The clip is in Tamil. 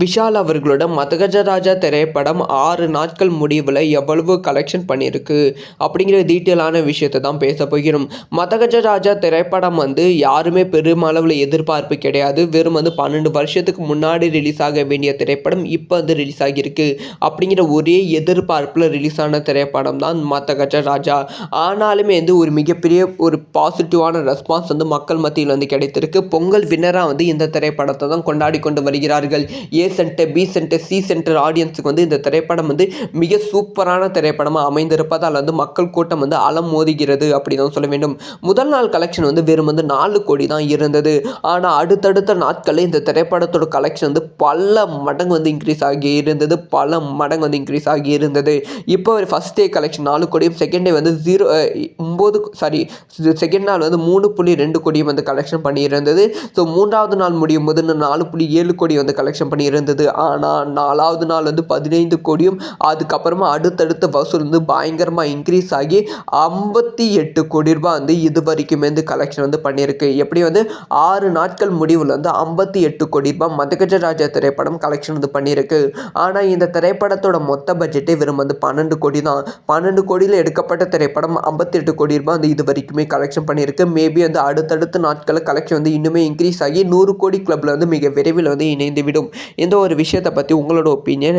விஷால் அவர்களோட மதகஜராஜா திரைப்படம் 6 நாட்கள் முடிவில் எவ்வளவு கலெக்ஷன் பண்ணியிருக்கு அப்படிங்கிற டீட்டெயிலான விஷயத்தை தான் பேச போகிறோம். மதகஜராஜா திரைப்படம் யாருமே பெருமளவில் எதிர்பார்ப்பு கிடையாது. வெறும் 12 வருஷத்துக்கு முன்னாடி ரிலீஸ் ஆக வேண்டிய திரைப்படம் இப்போ ரிலீஸ் ஆகியிருக்கு அப்படிங்கிற ஒரே எதிர்பார்ப்பில் ரிலீஸ் ஆன திரைப்படம் தான் மதகஜராஜா. ஆனாலுமே ஒரு மிகப்பெரிய ஒரு பாசிட்டிவான ரெஸ்பான்ஸ் மக்கள் மத்தியில் கிடைத்திருக்கு. பொங்கல் வின்னராக இந்த திரைப்படத்தை தான் கொண்டாடி கொண்டு வருகிறார்கள். A centre, B centre, C centre ஆடியன்ஸுக்கு இந்த திரைப்படம் மிக சூப்பரான திரைப்படமாக அமைந்திருப்பதால் மக்கள் கூட்டம் அலம் மோதுகிறது அப்படி தான் சொல்ல வேண்டும். முதல் நாள் கலெக்ஷன் வெறும் 4 கோடி தான் இருந்தது. ஆனால் அடுத்தடுத்த நாட்களில் இந்த திரைப்படத்தோட கலெக்ஷன் பல மடங்கு இன்க்ரீஸ் ஆகி இருந்தது. இன்க்ரீஸ் ஆகி இருந்தது. இப்போ ஃபர்ஸ்ட் டே கலெக்ஷன் 4 கோடியும், செகண்ட் டே செகண்ட் நாள் 3.2 கோடியும் கலெக்ஷன் பண்ணியிருந்தது. ஸோ மூன்றாவது நாள் முடியும் போது 4.7 கோடி கலெக்ஷன் பண்ணியிருந்தது. ஆனால் 4வது நாள் 15 கோடியும், அதுக்கப்புறமா அடுத்தடுத்த வசூல் பயங்கரமாக இன்க்ரீஸ் ஆகி 58 கோடி ரூபாய் இது வரைக்குமே கலெக்ஷன் பண்ணியிருக்கு. எப்படி 6 நாட்கள் முடிவில் 58 கோடி ரூபாய் மதகஜராஜா திரைப்படம் கலெக்ஷன் பண்ணியிருக்கு. ஆனால் இந்த திரைப்படத்தோட மொத்த பட்ஜெட்டே வெறும் 12 கோடி தான். 12 கோடியில் எடுக்கப்பட்ட திரைப்படம் 58 கோடி ரூபாய் இது வரைக்குமே கலெக்ஷன் பண்ணியிருக்கு. மேபி அடுத்தடுத்த நாட்களில் கலெக்ஷன் இன்னுமே இன்க்ரீஸ் ஆகி 100 கோடி கிளப்ல மிக விரைவில் இணைந்துவிடும். இந்த ஒரு விஷயத்தை பற்றி உங்களோட ஒப்பீனியன்